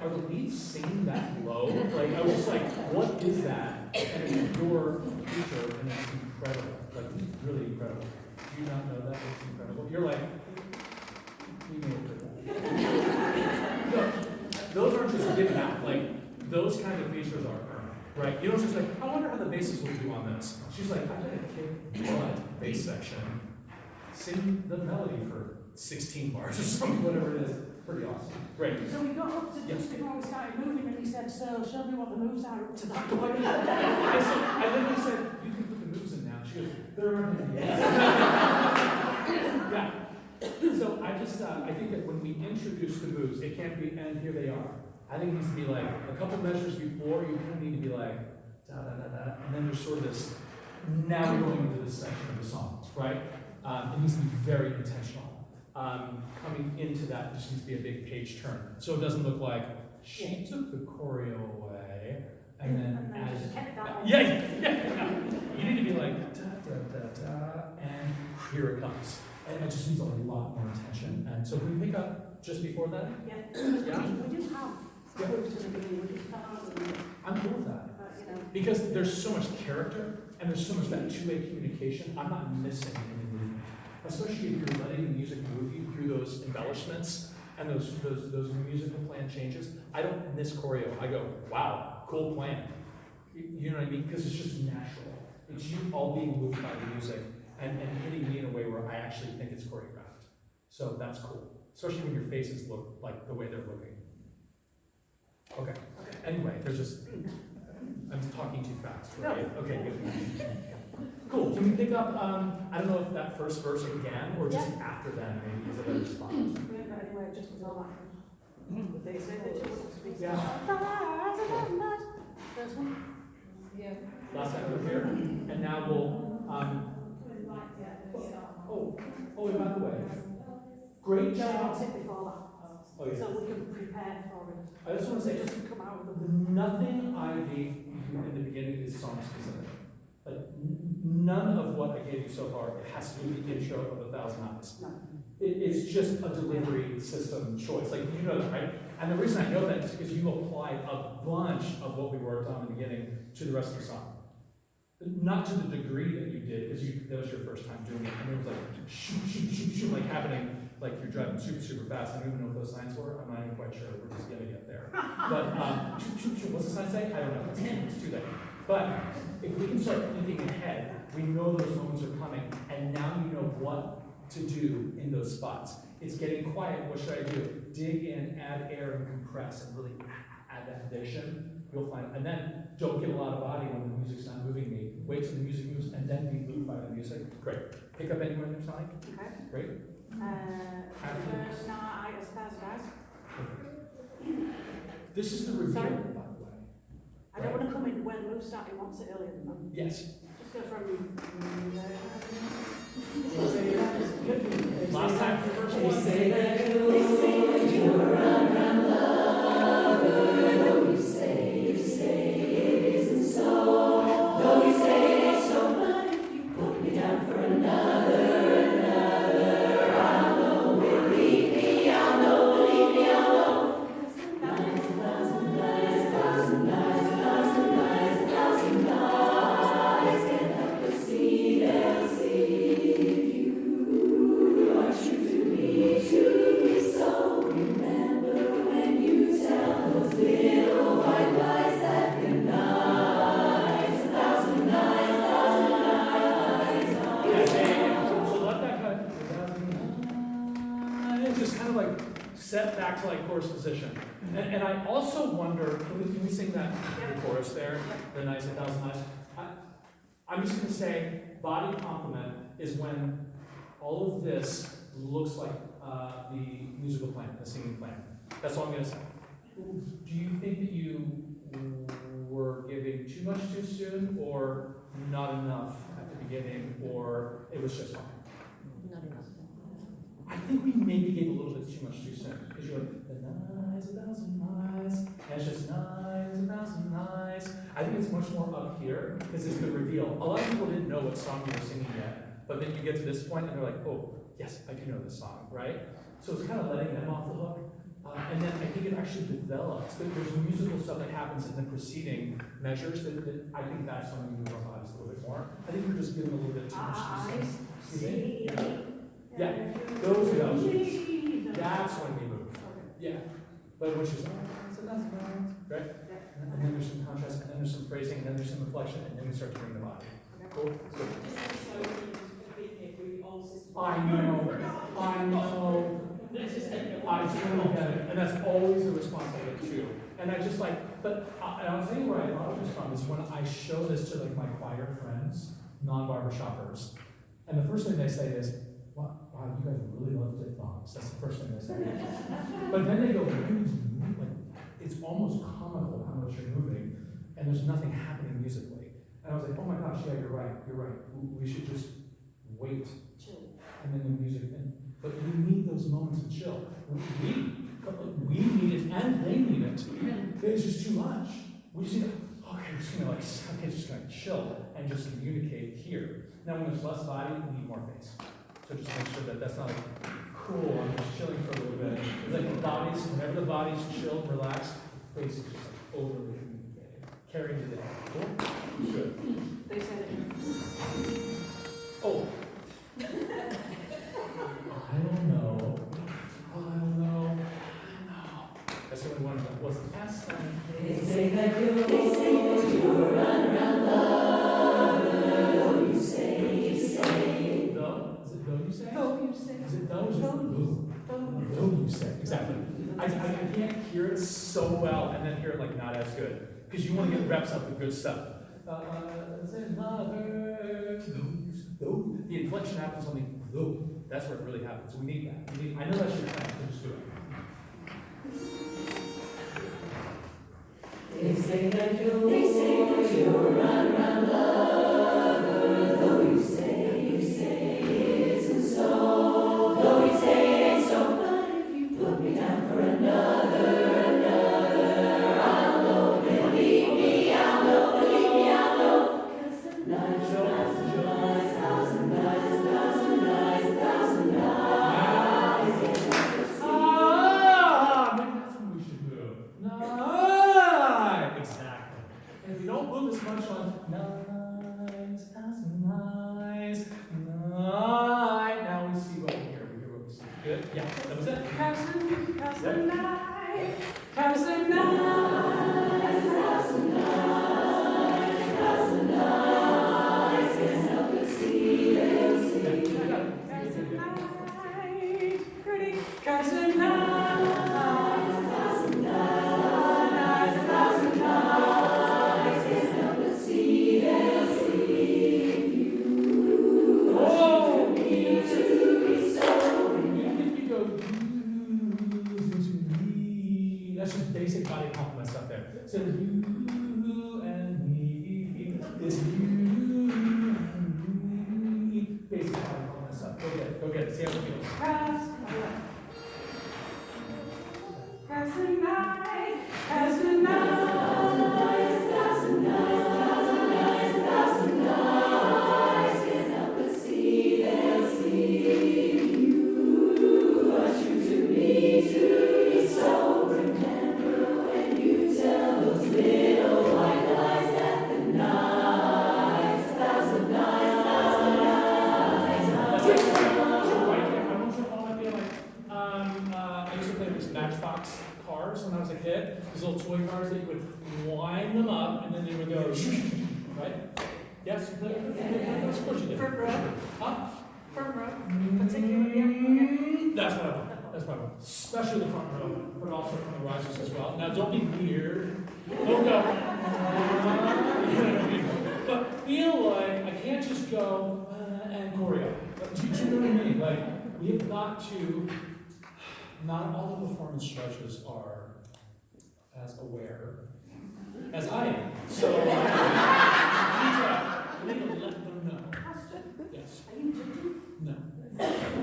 are the leads singing that low? Like, I was just like, what is that? And it's your feature, and it's incredible. Like, it's really incredible. Do you not know that? It's incredible. You're like, we made it for that. No, those aren't just given out. Like, those kind of features are earned, right? You know, it's just like, I wonder how the basses will do on this. She's like, I bet a kid what bass section. Sing the melody for 16 bars or something, whatever it is. Pretty awesome. Great. So we got up to just before we started moving, and he said, so show me what the moves are up to that point. I literally said, you can put the moves in now. She goes, there aren't any yet. Yeah. So I think that when we introduce the moves, it can't be, and here they are. I think it needs to be like a couple measures before, you kind of need to be like, da da da da, and then there's sort of this, now we're going into this section of the songs, right? It needs to be very intentional. Coming into that, just needs to be a big page turn. So it doesn't look like she took the choreo away and then added. Yeah. You need to be like da da da da, and here it comes. And it just needs a lot more attention. And so can we pick up just before that? Yeah. Yeah. We just have. Yeah. I'm cool with that. Because there's so much character and there's so much that two-way communication. I'm not missing any movement. Especially if you're letting the music move you through those embellishments and those musical plan changes. I don't miss choreo. I go, wow, cool plan. You know what I mean? Because it's just natural. It's you all being moved by the music and hitting me in a way where I actually think it's choreographed. So that's cool. Especially when your faces look like the way they're looking. Okay. Anyway, I'm talking too fast, right? Okay, good. Cool. Can we pick up, I don't know if that first verse again, or just after that, maybe is a better spot. We haven't got anywhere just before that. They say that just Yeah. First one? Yeah. Last time we were here, and now we'll, by the way, great job. Before that. Oh, yeah. So we can prepare for it. I just want to say, It doesn't come out of the nothing I gave you in the beginning is song specific. Like, none of what I gave you so far has to do with the intro of 1,000 Eyes. No. It's just a delivery system choice. Like, you know that, right? And the reason I know that is because you applied a bunch of what we worked on in the beginning to the rest of the song. Not to the degree that you did, because that was your first time doing it. And it was like, shoot, like happening, like you're driving super fast. I don't even know what those signs were. I'm not even quite sure. We're just getting it there. But, shoot, what's the sign say? I don't know. It's too late. But if we can start thinking ahead, we know those moments are coming, and now you know what to do in those spots. It's getting quiet. What should I do? Dig in, add air, and compress, and really add that foundation. You'll find it. And then don't get a lot of body when the music's not moving me. Wait till the music moves, and then be moved by the music. Great. Pick up anywhere in your song. Okay. Great. First, now I guys. This is the reveal, Sorry? by the way. I don't want to come in when move started once it earlier than that. Yes. Just go from Last time, the first one. They say that you're a lover. You say it isn't so. Though you say it's so, but if you put me down for another, I'll know, believe me, I'll know. 1,000 eyes can't help but see them, see if you are true to me so. Remember when you tell those little white lies that good night, 1,000 eyes, 1,000 eyes. So let that cut. And just kind of like set back to like chorus position. And I also wonder, can we sing that the chorus there? The nice 1,000 eyes. I'm just going to say body complement is when all of this looks like the musical plan, the singing plan. That's all I'm going to say. Do you think that you were giving too much too soon, or not enough at the beginning, or it was just fine? Not enough. I think we maybe gave a little bit too much too soon, because you're like, the nice 1,000 eyes, and it's just nice 1,000 eyes. I think it's much more up here, because it's the reveal. A lot of people didn't know what song you were singing yet, but then you get to this point, and they're like, oh, yes, I do know this song, right? So it's kind of letting them off the hook. And then I think it actually develops. There's musical stuff that happens in the preceding measures that I think that's when we move our bodies a little bit more. I think we're just giving a little bit too much to Eyes, Excuse me? see. Yeah, those are those. Jesus. That's when we move. Okay. Yeah. But which is, so that's right? And then there's some contrast, and then there's some phrasing, and then there's some reflection, and then we start to bring the body. Cool? Good. I know. I totally get it, and that's always the response I get too. And I just like, but I'll tell you where I love this from is when I show this to like my choir friends, non-barber shoppers, and the first thing they say is, wow, you guys really love diphthongs. That's the first thing they say. But then they go, like, it's almost comical how much you're moving, and there's nothing happening musically. And I was like, oh my gosh, yeah, you're right. We should just wait. Chill. And then the music, but we need those moments of chill. We need it, and they need it. It's just too much. We just need, okay, just gonna chill and just communicate here. Now, when there's less body, we need more face. So just make sure that that's not like, cool, I'm just chilling for a little bit. It's like the bodies, whenever the body's chilled, relaxed, the face is just like overly communicating. Carrying the day. Cool? Good. They said it. Oh. I don't know. That's what we wanted to was the past time. They say that you're an lover, though you say. Though? Is it though you say? Though you say. Is it though or is it though you say? Exactly. I can't hear it so well and then hear it like not as good. Because you want to get reps up with good stuff. Though. The inflection happens on the though. That's where it really happens. We need that. I know that's your plan, so just do it. They say that you're an lover, though you say it isn't so. Though you say it's so, but if you put me down for another, I'll know, believe me, I'll know. 'Cause the night, thousand nights, Maybe that's when we should move. Exactly. And if we don't move as much on nice, now we see what we hear. We hear what we see. Good? Yeah, that was it. Cousin night. can't help but see, they'll see. Pretty cousin night. Can't help but see, they'll see you. Oh! To be so. Even if you go into me, that's just basic body compliment stuff there. So you and me is you and me. Basic body compliment stuff. Go get it. See how it feels. Cousin night. Can't help but see, they'll see you. Are true to be so. Remember when you tell those little white lies that the night, thousand nights. That's it. Right there. I want you all to feel like, I used to play with these Matchbox cars when I was a kid. These little toy cars that you would wind them up and then they would go, right? Yes, you played with them? Of course you did. Front row. Huh? Front row. Particularly. That's what I want. That's what I want. Especially the front row, but also from the risers as well. Now, don't be weird. Don't go. But feel like I can't just go and choreo. Do you know what I mean? Like, we have got to. Not all the performance judges are as aware as I am. So I need to let them know. Yes. Are you judging? No.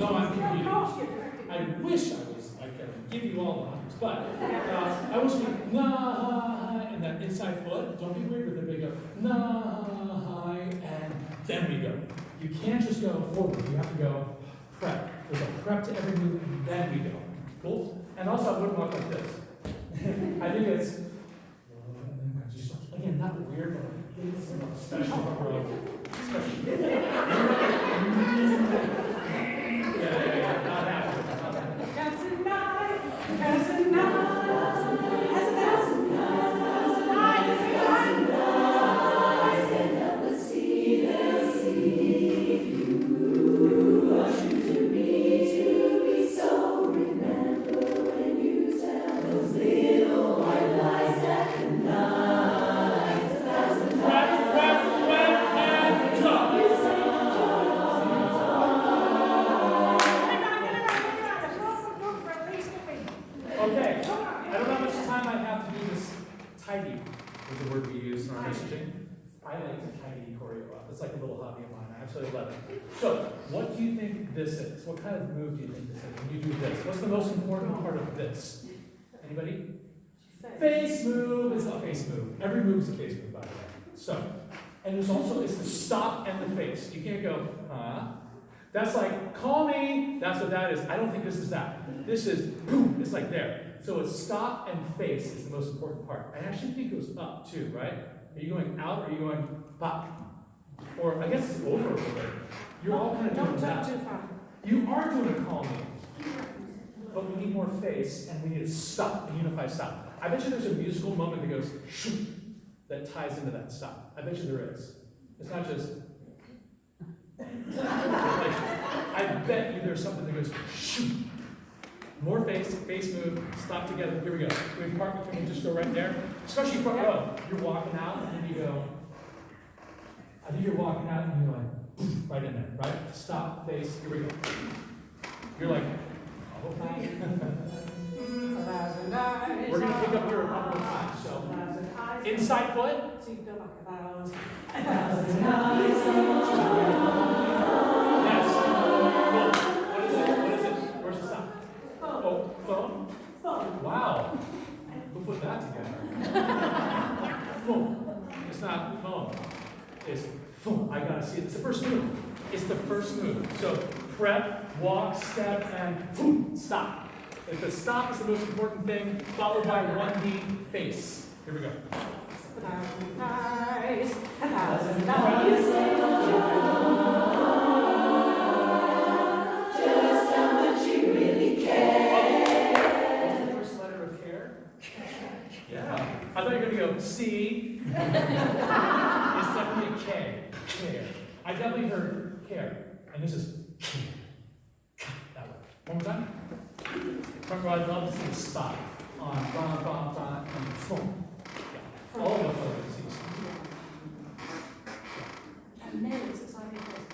No, I'm confused. No, I wish I was, I could give you all the numbers, but I wish we, and that inside foot, don't be weird with it, we go, and then we go. You can't just go forward, you have to go prep. There's a prep to every move, and then we go. Cool? And also I wouldn't walk like this. I think it's, just, again, not weird, but it's special for row. Special. Yeah, not happy. That's a night, that's a night, that's a Okay, I don't know how much time I have to do this tidy, is the word we use in our messaging. I like to tidy choreo up. It's like a little hobby of mine. I absolutely love it. So, what do you think this is? What kind of move do you think this is when you do this? What's the most important part of this? Anybody? Face move. It's a face move. Every move is a face move, by the way. So, and there's also, it's the stop and the face. You can't go, huh? That's like, call me. That's what that is. I don't think this is that. This is, boom, it's like there. So it's stop and face is the most important part. I actually think it goes up too, right? Are you going out or are you going pop? Or I guess it's over a little bit. You're all kind of doing Don't that. talk too far. You are doing a call me. But we need more face and we need a stop, a unified stop. I bet you there's a musical moment that goes, shoot, that ties into that stop. I bet you there is. It's not just, I bet you there's something that goes, shoot. More face move, stop together. Here we go. We part, can we just go right there? Especially front row. You're walking out and then you go, I think you're walking out and you're like, right in there, right? Stop, face, here we go. You're like, okay. We're going to pick up here a couple of times. So, inside foot. Yes. Cool. What is it? What is it? Where's the stop? Oh, phone? Wow. Who put that together? Phone. It's not phone. It's phone. I gotta see it. It's the first move. It's the first move. So prep, walk, step, and boom, stop. If the stop is the most important thing, followed by 1D face. Here we go. Yeah. I thought you were going to go C. It's definitely a K. Care. I definitely heard care. And this is that way. One more time. Front row, I'd love to see a stop on bum, bum, bum, and boom. Yeah. All of us love to see stop.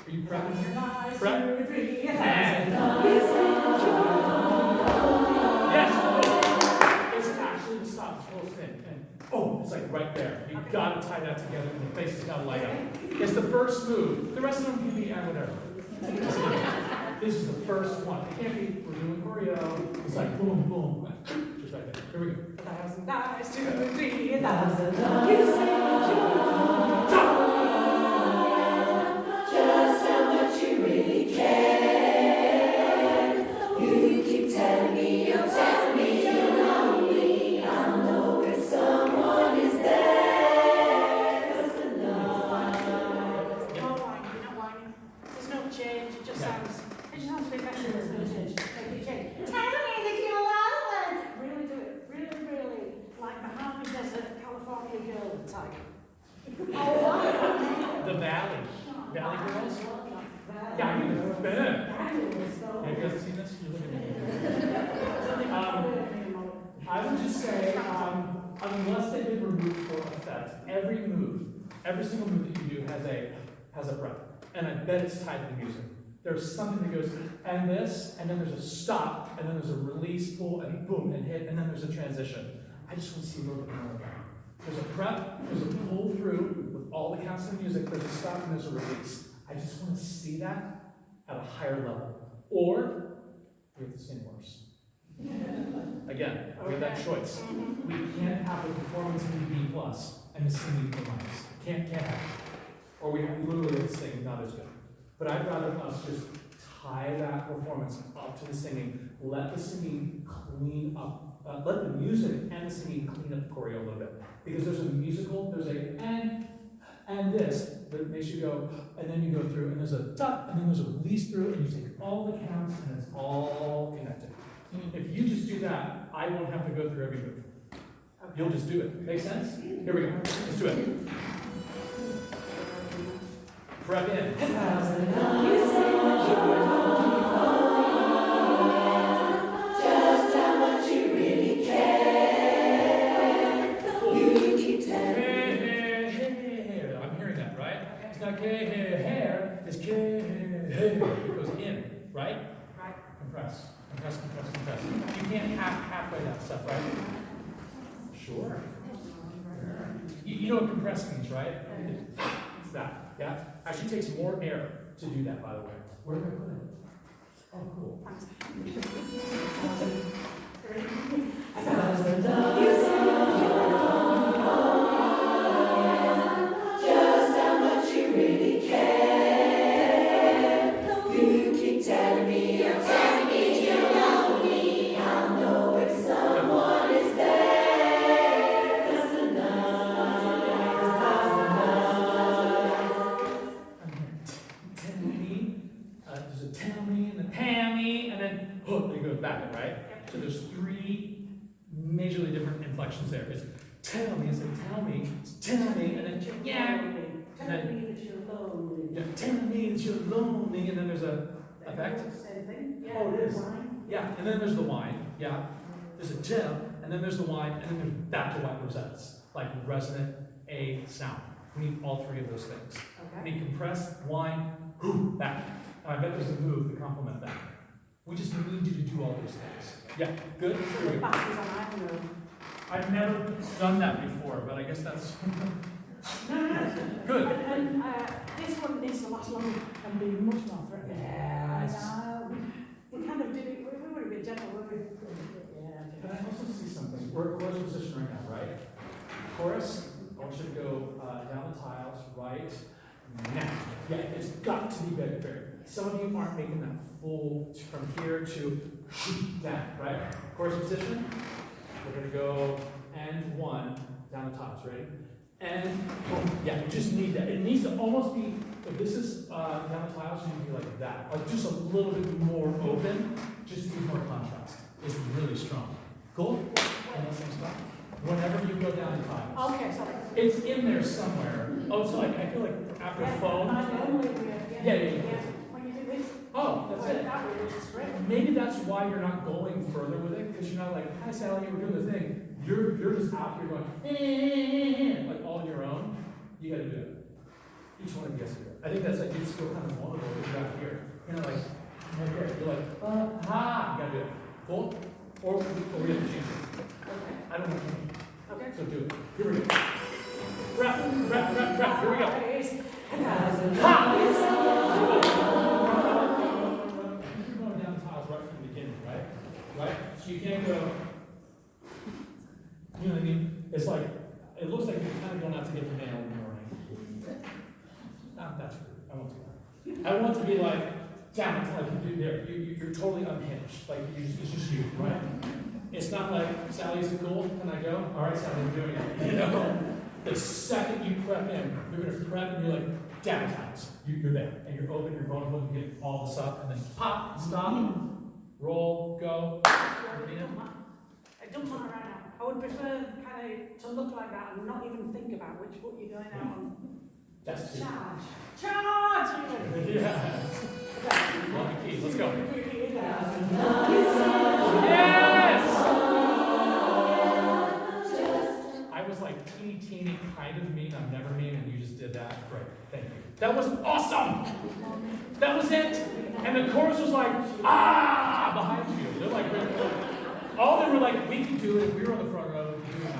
Are you prepping here? Prep? Yes. It's actually the stop. It's close in. And oh, it's like right there. You've got to tie that together and the face has got to light up. It's the first move. The rest of them can be whatever. This is the first one. It can't be, we're doing choreo. It's like boom, boom. Just right there. Here we go. 1,000 eyes, 2, 3, 1,000 Just how much you really care. You keep telling me, you're lonely. I'll know if someone is there. 'Cause the love. No whining, no whining. There's no change, it just sounds a bit better, there's no change. Make it change. Tell me that you love it. Really do it, really, like the Harvey Desert California girl type. The Valley. Valley Girls? Yeah, I mean, Ben. Have you guys seen this? You look at me. I would just say, unless they've been removed for effect, every single move that you do has a breath. And I bet it's tied to the music. There's something that goes, and this, and then there's a stop, and then there's a release, pull, and boom, and hit, and then there's a transition. I just want to see a little bit more of that. There's a prep, there's a pull through with all the counts of music, there's a stop, and there's a release. I just want to see that at a higher level. Or we have to sing worse. Again, we have that choice. We can't have the performance be B plus and the singing be minus. Can't have it. Or we literally have to sing not as good. But I'd rather us just tie that performance up to the singing. Let the singing clean up. Let the music and the singing clean up the choreo a little bit. Because there's a musical, there's a and this that makes you go, and then you go through, and there's a tut, and then there's a release through, and you take all the counts, and it's all connected. If you just do that, I won't have to go through every move. You'll just do it. Make sense? Here we go. Let's do it. Prep in. Just how much you really care. You keep telling me. Hey. I'm hearing that, right? It's not hair. It's hey. It goes in, right? Right. Compress. You can't halfway that stuff, right? Sure. You know what compress means, right? It's that. Yeah? Actually takes more air to do that, by the way. Where do I put it? Oh, cool. Just how much you really care. You keep telling me, you're telling me you love me. I'll know if someone is there. 'Cause the night, There's a tell me and a tammy, and then hook, it goes back, right? So there's three majorly different inflections there. It's tell me, it's tell me, and then yeah. Tell me that you're lonely. Yeah, tell me that you're lonely, and then there's a effect. Same thing. Yeah. Oh, it is. Wine. Yeah, and then there's the whine, yeah. There's a tell, and then there's the whine, and then there's back to white rosettes, like resonant A sound. We need all three of those things. We Okay. need compress, whine, back. And I bet there's a move to complement that. We just need you to do all those things. Yeah, good? So Here we the go. back is on either. I've never done that before, but I guess that's No. good. And this one needs to last longer and be much more threatening. Yes. And, we kind of did it, we were a bit gentle, weren't we? Yeah. But I also see something. We're in chorus position right now, right? Chorus, I want you to go down the tiles, right now. Yeah, it's got to be bigger. Some of you aren't making that full from here to down, right? Chorus position. We're going to go and one down the tiles, ready? And boom. Yeah, you just need that. It needs to almost be, if this is down the tiles, you need to be like that. Like just a little bit more open, just to give more contrast. It's really strong. Cool? And the same spot. Whenever you go down the tiles. Okay, sorry. It's in there somewhere. Oh, so like, I feel like after phone. Yeah. When you do this. Oh, that's it. That way it's straight. Maybe that's why you're not going further with it, because you're not like, hi Sally, you were doing the thing. You're just out here going, like all on your own. You gotta do it. Each one of you has to do it. I think that's like, you're still kind of vulnerable because you're out here. You're not like, right there. You're like, ha, you gotta do it. Cool? Or we have to change it. Okay. I don't want to change it. Okay. So do it. Here we go. Rap. Here we go. There it is. Ha! You're going down tiles right from the beginning, right? Right? So you can't go, you know what I mean? It's like, it looks like you're kind of going out to get the mail in the morning. That's rude. I won't do that. I want to be like, down the tiles, you do there. You're totally unhinged. Like, it's just you, right? It's not like, Sally, is it cool? Can I go? All right, Sally, I'm doing it. You know? The second you prep in, you're going to prep and you're like, down tiles. You're there. And you're open, you're vulnerable, you get all the stuff, and then pop, stop, roll, go. It doesn't matter right now. I would prefer kind of to look like that and not even think about which foot you're going out on. That's two. Charge! Yeah. Lucky key. Let's go. Yes! I was like teeny, kind of mean. I'm never mean, and you just did that. Great. Thank you. That was awesome. That was it. And the chorus was like, behind you. They're like, all they were like, we can do it. We were on the front row. We can do it.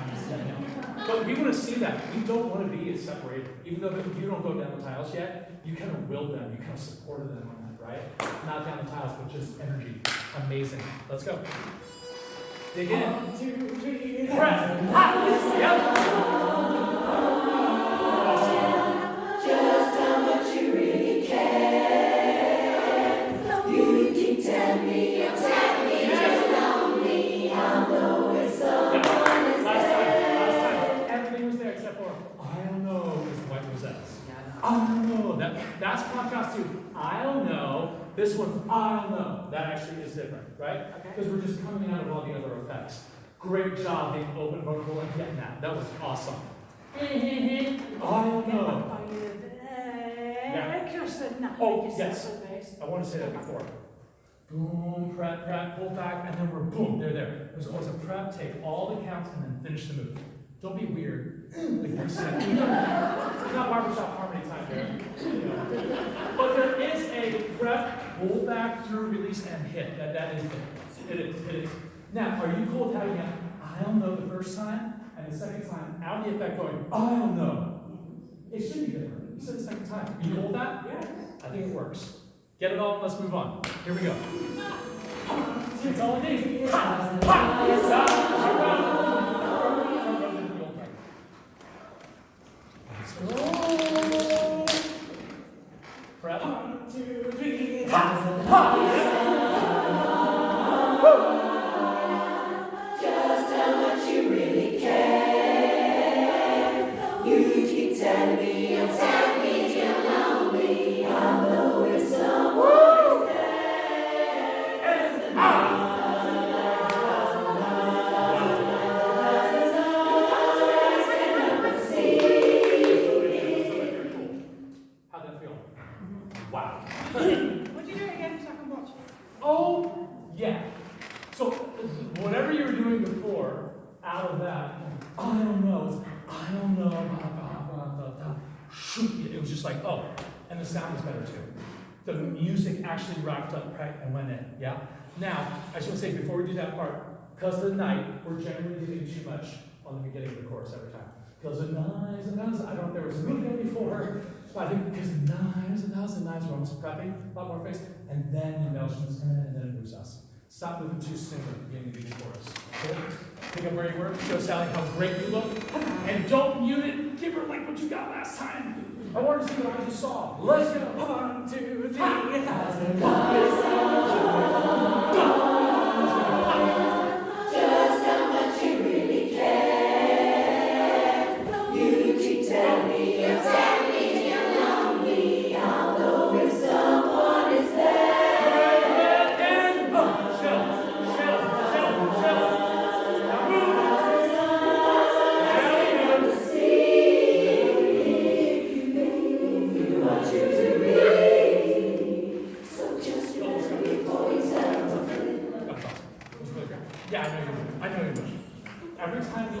But we want to see that. We don't want to be separated. Even though you don't go down the tiles yet, you kind of willed them. You kind of supported them on that, right? Not down the tiles, but just energy. Amazing. Let's go. Dig in. 1, 2, 3, Press. Yep. Just how much you really care. You That's contrast to I'll know. This one's I'll know. That actually is different, right? Because we're just coming out of all the other effects. Great job being open, vulnerable, and getting that. That was awesome. I'll know. Oh, yes. I want to say that before. Boom, prep, pull back, and then we're boom, there. There's always a prep, take all the counts, and then finish the move. Don't be weird. Like you're saying. It's not barbershop harmony time there. You know. But there is a prep, pull back, through, release, and hit. That is it. It is. Now, are you cool with having an I'll know the first time, and the second time, out the effect going, I'll know? It should be different. You said the second time. Are you cool with that? Yeah. I think it works. Get it all, let's move on. Here we go. It's all it needs. Let's go. Prep. 1, 2, 3. Just how much you really care. You keep telling me, you're telling me you're lonely. I know if someone's there. How'd that feel? Wow. Would you do it again so I can watch it? Oh, yeah. So, whatever you were doing before, out of that, I don't know, it was just like, oh, and the sound was better too. The music actually rocked up right and went in, yeah? Now, I just want to say, before we do that part, because of the night, we're generally doing too much on the beginning of the chorus every time. Because of knives and knives, I don't know if there was a movie there before, but I think because of knives and knives and knives, we're almost prepping, a lot more face, and then the embellishments come in, and then it moves us. Stop moving too soon at the beginning of each chorus. Okay? Pick up where you were, show Sally how great you look, and don't mute it, give her like what you got last time. I want to see what I just saw. Let's go. 1, 2, 3.